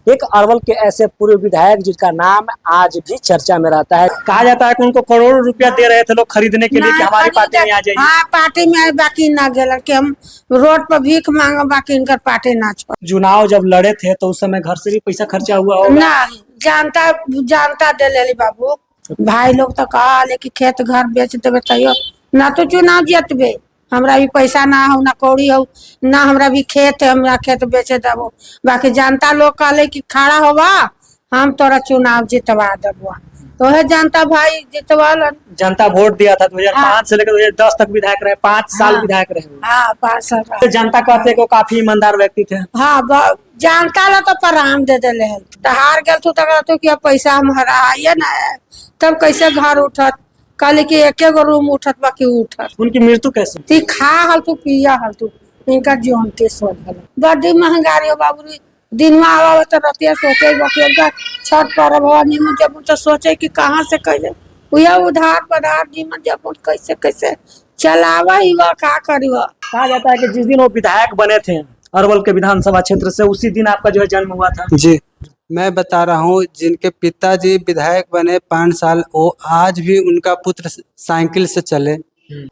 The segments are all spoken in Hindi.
एक अरवल के ऐसे पूर्व विधायक जिनका नाम आज भी चर्चा में रहता है। कहा जाता है कि उनको करोड़ों रुपया दे रहे थे लोग खरीदने के लिए कि हमारी पार्टी में आ जाइए। हाँ, पार्टी में आए, बाकी ना गेल कि हम रोड पर भीख मांगा, बाकी इनकर पार्टी ना छोड़। चुनाव जब लड़े थे तो उस समय घर से भी पैसा खर्चा हुआ होगा। ना जानता दे ले बाबू, भाई लोग तो कहा लेकिन खेत घर बेच देवे तैयो ना तो चुनाव जीतबे। हमरा भी पैसा ना हो, ना कौड़ी हो, ना हमरा भी खेत है, हमरा खेत बेचे देबो। बाकी जनता लोग कहले कि खड़ा होवा, हम तोरा चुनाव जितवा देबो। तो है जनता भाई जितवाल। जनता वोट दिया था 2005 से लेकर 2010 तक विधायक रहे, 5 साल विधायक रहे। हाँ, 5 साल। तो जनता कहते को काफी ईमानदार व्यक्ति थे। हाँ, जनता ला तो प्रणाम दे दिले है। तो हार गल तो कि पैसा हम हराइए ना, तब कैसे घर उठत। कल की एक रूम उठत, बाकी उठत। उनकी मृत्यु कैसे? ती खा हल तू, पिया हल तू, इनका जीवन के सोच गल। बड़ी महंगाई हो बाबू, दिन में आवा तो रतिया सोचे बाकी छठ पर्व हो निमन जब तो सोचे कि कहाँ से कैसे हुआ उधार पधार निमन जब कैसे कैसे चलावा ही वह का करी। कहा जाता है कि जिस दिन वो विधायक बने थे अरवल के विधानसभा क्षेत्र से, उसी दिन आपका जो है जन्म हुआ था। जी, मैं बता रहा हूँ, जिनके पिताजी विधायक बने 5 साल, वो आज भी उनका पुत्र साइकिल से चले।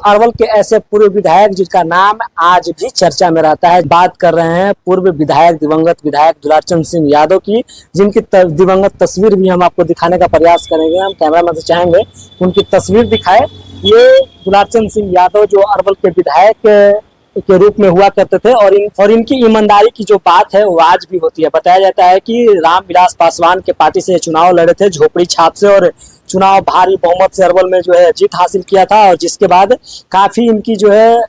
अरवल के ऐसे पूर्व विधायक जिनका नाम आज भी चर्चा में रहता है। बात कर रहे हैं पूर्व विधायक, दिवंगत विधायक दुलारचंद सिंह यादव की, जिनकी दिवंगत तस्वीर भी हम आपको दिखाने का प्रयास करेंगे। हम कैमरामैन से चाहेंगे उनकी तस्वीर दिखाए। ये दुलारचंद सिंह यादव जो अरवल के विधायक के रूप में हुआ करते थे और इनकी ईमानदारी की जो बात है वो आज भी होती है। बताया जाता है कि रामविलास पासवान के पार्टी से चुनाव लड़े थे, झोपड़ी छाप से, और चुनाव भारी बहुमत से अरवल में जो है जीत हासिल किया था। और जिसके बाद काफी इनकी जो है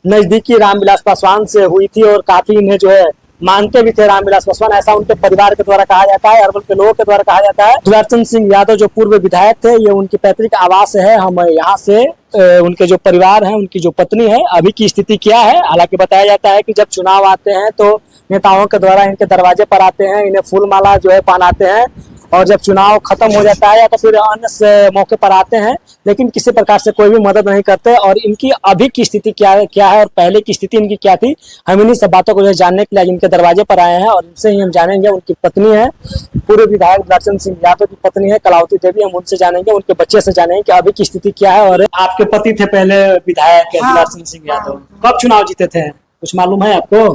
नजदीकी रामविलास पासवान से हुई थी और काफी इन्हें जो है मानते भी थे रामविलास पासवान, ऐसा उनके परिवार के द्वारा कहा जाता है, अरवल के लोगों के द्वारा कहा जाता है। दुलारचंद सिंह यादव जो पूर्व विधायक थे, ये उनकी पैतृक आवास है। हम यहाँ से उनके जो परिवार है, उनकी जो पत्नी है, अभी की स्थिति क्या है। हालांकि बताया जाता है कि जब चुनाव आते हैं तो नेताओं के द्वारा इनके दरवाजे पर आते हैं, इन्हें फूल माला जो है पहनाते हैं, और जब चुनाव खत्म हो जाता है या तो फिर अन्य मौके पर आते हैं, लेकिन किसी प्रकार से कोई भी मदद नहीं करते। और इनकी अभी की स्थिति क्या है और पहले की स्थिति इनकी क्या थी, हम इन्हीं सब बातों को जो जानने के लिए इनके दरवाजे पर आए हैं और इनसे ही हम जानेंगे। उनकी पत्नी है, पूर्व विधायक दुलारचंद सिंह यादव की पत्नी है कलावती देवी, हम उनसे जानेंगे, उनके बच्चे से जानेंगे कि अभी की स्थिति क्या है। और आपके पति थे पहले विधायक दुलारचंद सिंह यादव, कब चुनाव जीते थे कुछ मालूम है आपको?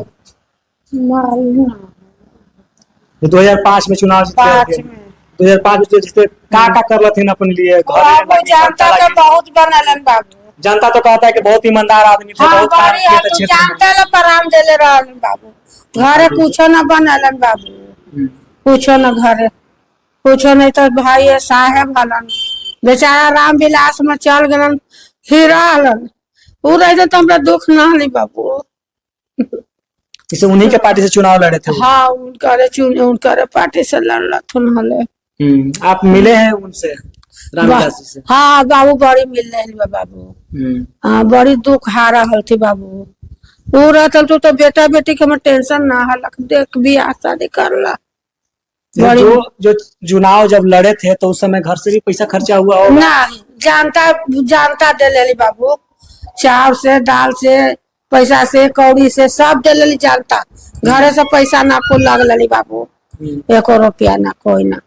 2005 में चुनाव जीते। 2005 में जिससे का कर रहे थे अपने लिए जनता के बहुत बनलन बाबू। जनता तो कहता है कि बहुत ईमानदार आदमी थे, बहुत काम किए थे क्षेत्र में। जनता ला प्रणाम देले रहलन बाबू। घरे कुछो न बनलन बाबू, कुछो न घरे कुछो नहीं तो भाई साहेब हलन, बेचारा रामविलास में चल गलन, हीरा हलन। उ रहते तो हमरा दुख न हली बाबू। इसे उन्हीं के पार्टी से चुनाव लड़े थे। हाँ, उनकर पार्टी से लड़ला थुन हले। आप मिले हैं उनसे, रामविलास जी से? हाँ बाबू, बड़ी मिल रही बाबू। हाँ, बड़ी दुख हारा हल थी बाबू। वो रहता तो बेटा बेटी के हमें टेंशन ना हलक, देख भी शादी करला। जो चुनाव जब लड़े थे तो उस समय घर से भी पैसा खर्चा हुआ होगा? नहीं, जानता दे ले बाबू, चावल से, दाल से, पैसा से, कौड़ी से, सब दे ले जानता। घरे से पैसा ना को लग ले बाबू, 1 रुपया ना कोई ना।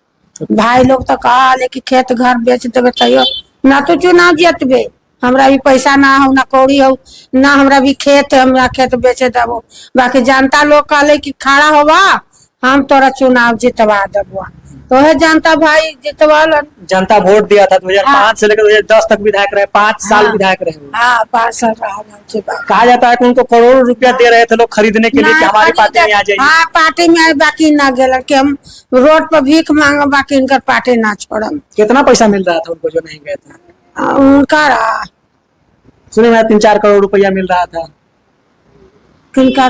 भाई लोग तो कहा लेकिन खेत घर बेच देवे तैयो ना तो चुनाव जीतबे। हमरा भी पैसा ना हो, ना कौड़ी हो, ना हमरा भी खेत है, हमरा खेत बेचे देबो। बाकी जनता लोग कहले कि खड़ा होवा, हम तोरा चुनाव जितवा देबो। तो है जनता भाई जितवाल। जनता वोट दिया था 2005 से लेकर 2010 तक विधायक रहे, 5 साल विधायक रहे। हाँ, 5 साल रहा। कहा जाता है कि उनको करोड़ों रुपया दे रहे थे लोग खरीदने के लिए कि हमारी पार्टी में आ जाइए। हाँ, पार्टी में आए, बाकी ना गेल कि हम रोड पर भीख मांगा, बाकी इनकर पार्टी ना छोड़म। कितना पैसा मिल रहा था उनको जो नहीं गए थे? उनका सुने में 3-4 करोड़ रुपया मिल रहा था। उनका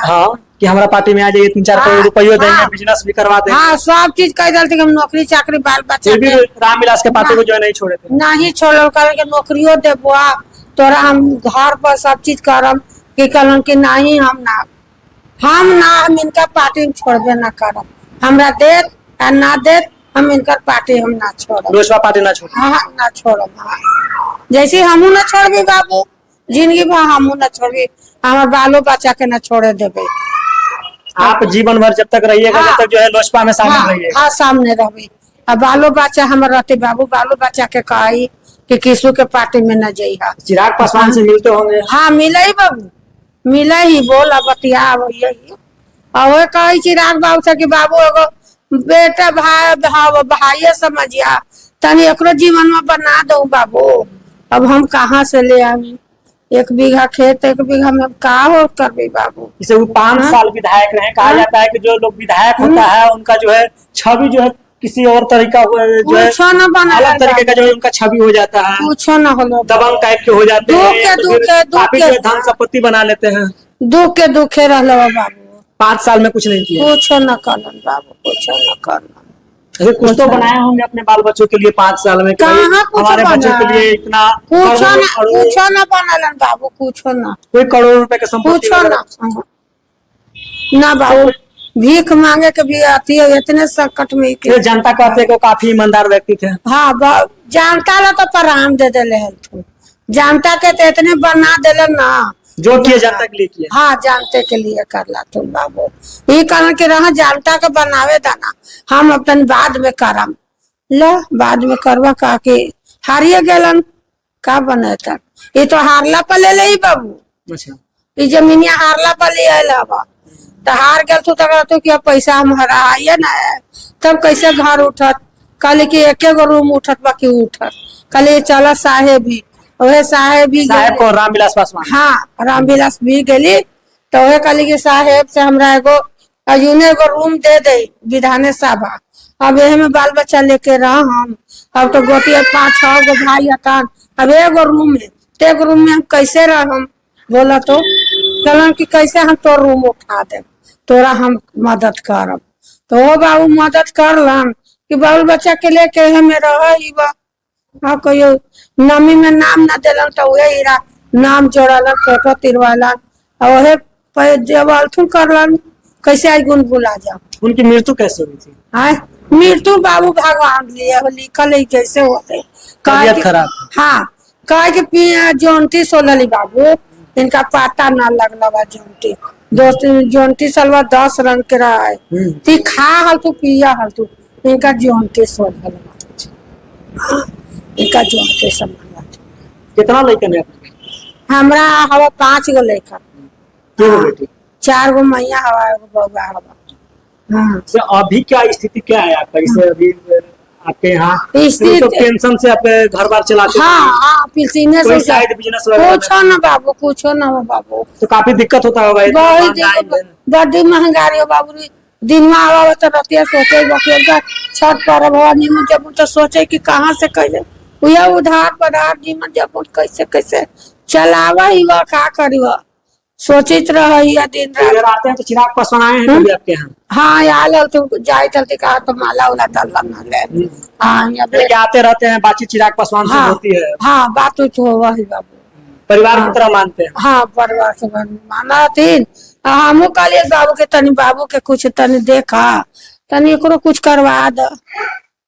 हाँ, कि हमारा पार्टी में आ जाइए, 3-4 करोड़ रुपया देंगे, बिजनेस भी करवा देंगे। हाँ, सब चीज कह देते हम नौकरी चाकरी बाल बच्चा। रामविलास के पार्टी को जो नहीं छोड़े थे। नहीं छोड़ल, के नौकरियों देबो तोरा, हम घर पर सब चीज करम। कि कहलन कि नहीं, हम इनका पार्टी छोड़बे ना करम। हमरा देत या ना देत, हम इनकर पार्टी हम ना छोड़ब। लोजपा पार्टी ना छोड़? हाँ, ना छोड़ब। हाँ, जैसे हमू ना छोड़बी बाबू, जिंदगी भर हमू ना छोड़बी, हमारे बालो बच्चा के ना छोड़े देबे। आप जीवन भर जब तक रहिएगा हाँ। जब तक जो है लोजपा में शामिल रहिएगा। हाँ सामने रहे। अब बालो बच्चा हमर रहते बाबू, बालो बच्चा के कही कि किसू के पार्टी में न जइहा। चिराग पासवान से मिलते होंगे। हाँ मिले ही बाबू, मिले ही, बोला बतिया यही। और वो कही चिराग बाबू से कि बाबू एगो बेटा भाई समझिया, तनी एकरो जीवन में बना दो बाबू। अब हम कहाँ से ले आवी? 1 बीघा खेत, 1 बीघा में का हो करबी बाबू। जैसे वो 5 साल विधायक रहे, कहा जाता है कि जो लोग विधायक होता है उनका जो है छवि जो है किसी और तरीका जो है कुछो न बना अलग तरीके का जो है उनका छवि हो जाता है, कुछो न होलो, दबंग टाइप के हो जाते हैं, काफी जो है धन संपत्ति बना लेते हैं। दुखे रहलो बाबू। 5 साल में कुछ नहीं किया। कुछो न करलन बाबू, कुछो न करलन। अरे कुछ तो बनाए होंगे अपने बाल बच्चों के लिए 5 साल में, कि भाई कहाँ कुछ हमारे बच्चों बना? के लिए इतना कुछो न बनलन बाबू, कुछो न, कोई करोड़ रुपए का संपत्ति कुछो वगैरह। न बाबू। भीख मांगे के भी आती है इतने संकट में ये जनता कहते हैं कि वो काफी ईमानदार व्यक्ति थे। हाँ जानता ला तो प्रणाम दे देले है तू, जानता के तो इतने बना देले ना, जो किए जनता के लिए किए। हाँ जानते के लिए करला तुम बाबू। ये कारण के रहा जानता के बनावे दाना, हम अपन बाद में करम लो, बाद में करवा का के हारिए गेलन का बने तक। ये तो हारला पर ले ले बाबू, अच्छा ये जमीनिया हारला पर ले आला बा, तो हार गल तू तो कि पैसा हम हराइए ना, तब कैसे घर उठत? कल की एक रूम उठत बाकी उठत, कल चल साहेब भी, वही साहेब भी साहेब को रामविलास पासवान। हाँ रामविलास भी गली, तो वही कल की साहेब से हमरा एगो अजूने एगो रूम दे दे विधान सभा। अब यही में बाल बच्चा लेके रह हम, अब तो गोती 5-6 गो भाई हतन, अब एगो रूम है, तो एक रूम में हम कैसे रह हम? बोला तो कहलन कि कैसे हम तो रूम उठा दे, तोरा हम मदद करब। तो वो बाबू मदद करलन कि बाल बच्चा के लेके हमें रही बा। हाँ कहियो नमी में नाम न दिलन तो वही हीरा नाम जोड़लन, फोटो तिरवालन, और वही देवलथुन करलन। कैसे आज गुण भुला जा? उनकी मृत्यु कैसे हुई थी? हाँ मृत्यु बाबू भगवान लिए लिखल है कैसे होते तबीयत खराब। हाँ कहे कि जोंटी सोलली बाबू, इनका पता न लगला बा जोंटी दोस्त जोंटी सलवा 10 रंग के रहा है, ती खा हल तू पिया हल तू, इनका जोंटी सोलल इनका जोंटी संभाला। कितना लड़कन है आपके? हमरा हवा 5 गो लेकर, 2 बेटी, 4 गो मैया हवा, एगो बउआ हवा। हाँ से अभी क्या स्थिति क्या है आपका? जैसे अभी आपके यहाँ स्थिति तो पेंशन से आप घर बार चलाते हैं, हाँ हाँ पिलसीने कोई से साइड बिजनेस वगैरह? पूछो न बाबू, पूछो न बाबू, तो काफी दिक्कत होता होगा। बड़ी महंगाई हो बाबू। दिन में आवा तो रतिया सोचे छठ पर निमन जब तो सोचे कि कहाँ से कैसे हुआ उधार पधार निमन जब कैसे कैसे चलावा ही वह का करी वह सोचित रही दिन रात। आते हैं तो चिराग पासवान आए हैं कभी आपके यहाँ? हाँ आल तो जाए चलते कहा तो माला उला डाला न ले। हाँ लेके आते रहते हैं, बातचीत चिराग पासवान से होती है। हाँ बात तो वही बाबू, परिवार की तरह मानते हैं। हाँ परिवार से माना थी। हमू कहलिए बाबू के तनी बाबू के कुछ तनी देखा, तनी एकरो कुछ करवा द।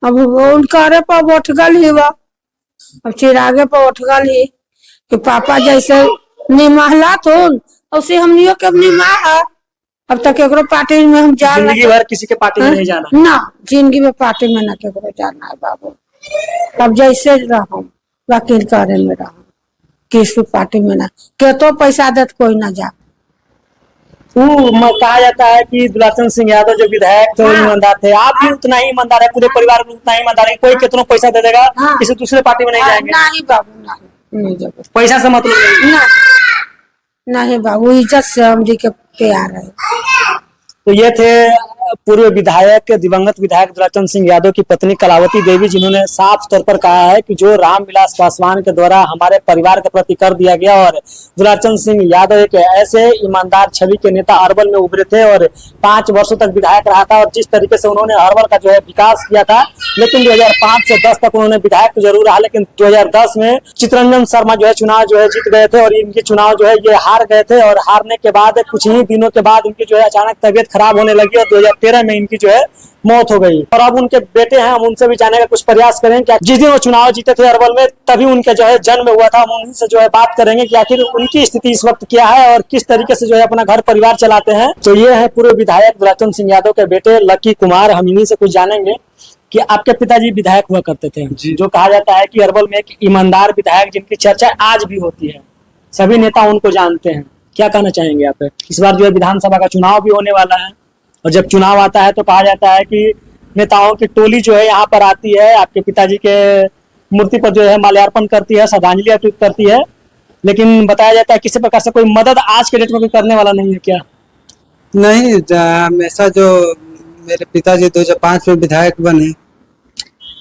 अब उनकरे पर उठ गल ही वह, अब चिरागे पर उठ गल ही कि पापा जैसे निमहला थून उसे हमनियो के निमाह। अब तक एकरो पार्टी में हम जा जिंदगी भर किसी के पार्टी में नहीं जाना ना, जिंदगी में पार्टी में ना केकरो जाना है बाबू। अब जैसे रहो वकील करे में रहो, किसी पार्टी में ना के तो पैसा देत कोई ना जा। कहा जाता है कि दुलाचंद सिंह यादव जो विधायक थे वो ईमानदार थे, आप भी उतना ही ईमानदार है, पूरे परिवार में उतना ही ईमानदार है। कोई कितना पैसा दे देगा किसी दूसरे पार्टी में नहीं जाएंगे। नहीं बाबू नहीं जब पैसा से मतलब नहीं। नहीं बाबू, इज्जत से हम जी के प्यार है। तो ये थे पूर्व विधायक दिवंगत विधायक दुलाचंद सिंह यादव की पत्नी कलावती देवी, जिन्होंने साफ तौर पर कहा है कि जो रामविलास पासवान के द्वारा हमारे परिवार के प्रति कर दिया गया, और दुलाचंद सिंह यादव एक ऐसे ईमानदार छवि के नेता अरवल में उभरे थे और 5 वर्षों तक विधायक रहा था, और जिस तरीके से उन्होंने अरवल का जो है विकास किया था। लेकिन 2005 से 10 तक उन्होंने विधायक तो जरूर रहा, लेकिन 2010 में चितरंजन शर्मा जो है चुनाव जो है जीत गए थे, और इनके चुनाव जो है ये हार गए थे। और हारने के बाद कुछ ही दिनों के बाद इनकी जो है अचानक तबियत खराब होने लगी, और 2013 में इनकी जो है मौत हो गई। और अब उनके बेटे हैं, हम उनसे भी जानने का कुछ प्रयास करेंगे कि जिस दिन वो चुनाव जीते थे अरवल में, तभी उनका जो है जन्म हुआ था। हम उनसे जो है बात करेंगे कि आखिर उनकी स्थिति इस वक्त क्या है और किस तरीके से जो है अपना घर परिवार चलाते हैं। तो ये है पूर्व विधायक दुलाचंद सिंह यादव के बेटे लकी कुमार। हम इन्हीं से कुछ जानेंगे कि आपके पिताजी विधायक हुआ करते थे, जो कहा जाता है कि अरवल में एक ईमानदार विधायक जिनकी चर्चा आज भी होती है, सभी नेता उनको जानते हैं। क्या कहना चाहेंगे आप? इस बार जो है विधानसभा का चुनाव भी होने वाला है और जब चुनाव आता है तो कहा जाता है कि नेताओं की टोली जो है यहाँ पर आती है, आपके पिताजी के मूर्ति पर जो है माल्यार्पण करती है, श्रद्धांजलि अर्पित करती है, लेकिन बताया जाता है किसी प्रकार से कोई मदद आज के डेट में कोई करने वाला नहीं है। क्या नहीं, हमेशा जो मेरे पिताजी 2005 में विधायक बने,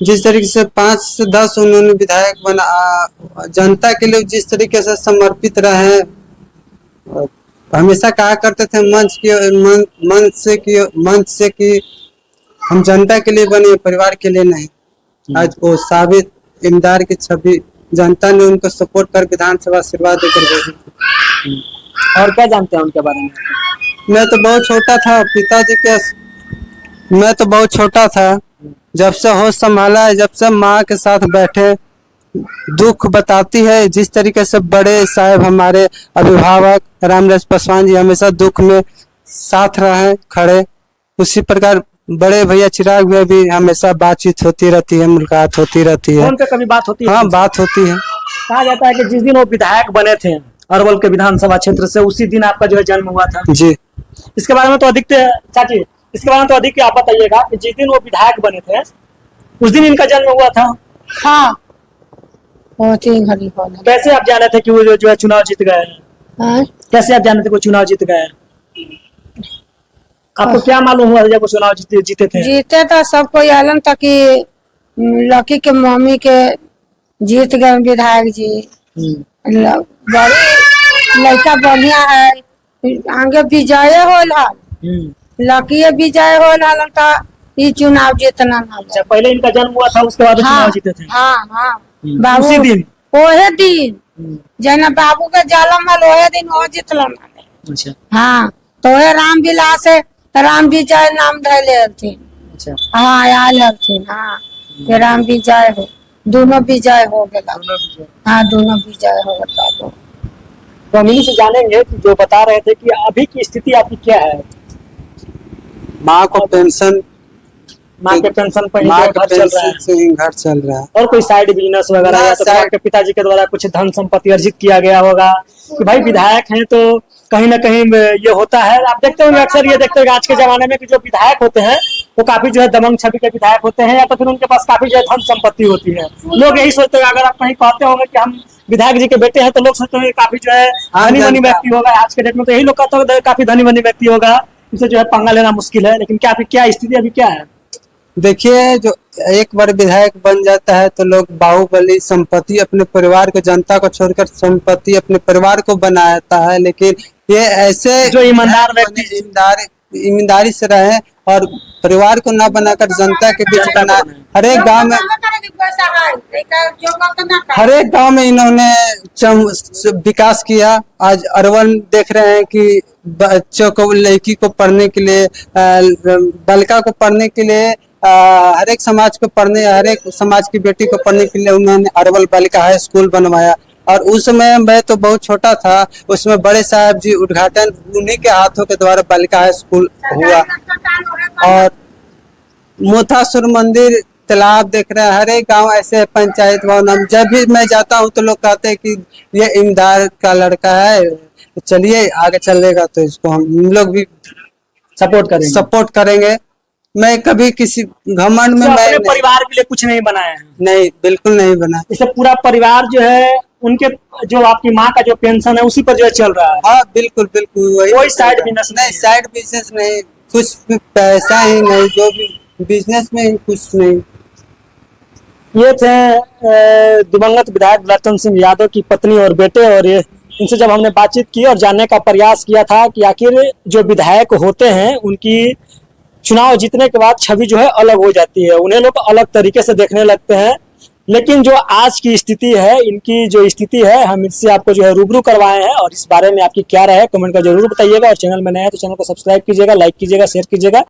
जिस तरीके से 5 से 10 उन्होंने विधायक बना, जनता के लिए जिस तरीके से समर्पित रहे, हमेशा कहा करते थे मंच से कि हम जनता के लिए बने, परिवार के लिए नहीं। आज वो साबित ईमानदार की छवि जनता ने उनको सपोर्ट कर विधानसभा आशीर्वाद देकर भेजी। और क्या जानते हैं उनके बारे में? मैं तो बहुत छोटा था, मैं तो बहुत छोटा था जब से होश संभाला है, जब से माँ के साथ बैठे दुख बताती है। जिस तरीके से बड़े साहब हमारे अभिभावक रामराज पासवान जी हमेशा दुख में साथ रहे खड़े, उसी प्रकार बड़े भैया चिराग भैया भी हमेशा बातचीत होती रहती है, मुलाकात होती रहती है। फोन पे कभी बात होती है? हाँ, बात होती है। कहा जाता है कि जिस दिन वो विधायक बने थे अरवल के विधानसभा क्षेत्र से, उसी दिन आपका जो है जन्म हुआ था। जी, इसके बारे में तो अधिक चाची, इसके बारे में तो अधिक आप बताइएगा कि जिस दिन वो विधायक बने थे उस दिन इनका जन्म हुआ था। हाँ, बहुत ही घड़ी होना। कैसे आप जाने थे कि वो जो है चुनाव जीत गए? हाँ? कैसे आप जाने थे वो चुनाव जीत गए? आपको क्या मालूम हुआ जब वो चुनाव जीते थे? जीते तो सब कोई आलन था कि लकी के मम्मी के जीत गए विधायक जी। बड़ी लड़का बढ़िया है, आगे विजय होल, लकी विजय होल तो ये चुनाव जीतना ना। अच्छा, पहले इनका जन्म हुआ था, उसके बाद चुनाव जीते थे? हाँ हाँ, बाबू उसी दिन? ओहे दिन जना बाबू के जन्म हल ओहे दिन वो जीतल। अच्छा। हाँ, तो ओहे राम विलास राम विजय नाम धैले हथिन। अच्छा। हाँ, आयल हथिन। हाँ, कि राम विजय हो, दोनों विजय हो गया। हाँ, दोनों विजय हो गया। तो हम इन्हीं से जानेंगे कि जो बता रहे थे कि अभी की स्थिति आपकी क्या है। माँ को पेंशन, माँ के पेंशन पर ही माँ जो के घर चल रहा है, पेंशन से ही घर चल रहा है। और कोई साइड बिजनेस वगैरह ना, या तो आपके पिताजी के द्वारा कुछ धन संपत्ति अर्जित किया गया होगा कि भाई विधायक हैं तो कहीं ना कहीं ये होता है। आप देखते होंगे, अक्सर ये देखते होंगे आज के जमाने में कि जो विधायक होते हैं वो काफी जो है दबंग छवि के विधायक होते हैं, या तो फिर उनके पास काफी जो है धन संपत्ति होती है। लोग यही सोचते हैं, अगर आप कहीं कहते होंगे कि हम विधायक जी के बेटे हैं तो लोग सोचते हैं काफी जो है धनी बनी व्यक्ति होगा। आज के डेट में तो यही लोग कहते होंगे काफी धनी बनी व्यक्ति होगा, इनसे जो है पंगा लेना मुश्किल है। लेकिन क्या स्थिति अभी क्या है? देखिए, जो एक बार विधायक बन जाता है तो लोग बाहुबली संपत्ति अपने परिवार को, जनता को छोड़कर संपत्ति अपने परिवार को बनाता है। लेकिन ये ऐसे जो ईमानदार व्यक्ति ईमानदारी से रहे और परिवार को ना बनाकर जनता के बीच बना। हर एक गांव में इन्होंने विकास किया। आज अरवल देख रहे हैं कि बच्चों को, लड़की को पढ़ने के लिए, बालिका को पढ़ने के लिए, हर एक समाज को पढ़ने, हर एक समाज की बेटी को पढ़ने के लिए उन्होंने अरवल बालिका हाई स्कूल बनवाया। और उस समय मैं तो बहुत छोटा था, उसमें बड़े साहब जी उद्घाटन उन्हीं के हाथों के द्वारा बालिका हाई स्कूल हुआ। और मोथासुर मंदिर, तालाब देख रहे हैं, हर एक गांव ऐसे पंचायत भवन। जब भी मैं जाता हूं तो लोग कहते हैं कि ये ईमानदार का लड़का है, चलिए आगे चलेगा तो इसको हम लोग भी सपोर्ट करेंगे। मैं कभी किसी घमंड में मैं परिवार के लिए कुछ नहीं बनाया है? नहीं, बिल्कुल नहीं बना। इसे पूरा परिवार जो है उनके, जो आपकी माँ का जो पेंशन है उसी पर जो है चल रहा है? हाँ, बिल्कुल बिल्कुल वही। कोई साइड बिजनेस नहीं, साइड बिजनेस नहीं, कुछ भी पैसा ही नहीं, जो भी बिजनेस में ही कुछ नहीं। ये थे दिवंगत विधायक दुलाचंद सिंह यादव की पत्नी और बेटे। और ये इनसे जब हमने बातचीत की और जानने का प्रयास किया था कि आखिर जो विधायक होते हैं उनकी चुनाव जीतने के बाद छवि जो है अलग हो जाती है, उन्हें लोग अलग तरीके से देखने लगते हैं। लेकिन जो आज की स्थिति है, इनकी जो स्थिति है, हम इससे आपको जो है रूबरू करवाए हैं। और इस बारे में आपकी क्या राय है कमेंट कर जरूर बताइएगा। और चैनल में नए हैं तो चैनल को सब्सक्राइब कीजिएगा, लाइक कीजिएगा, शेयर कीजिएगा।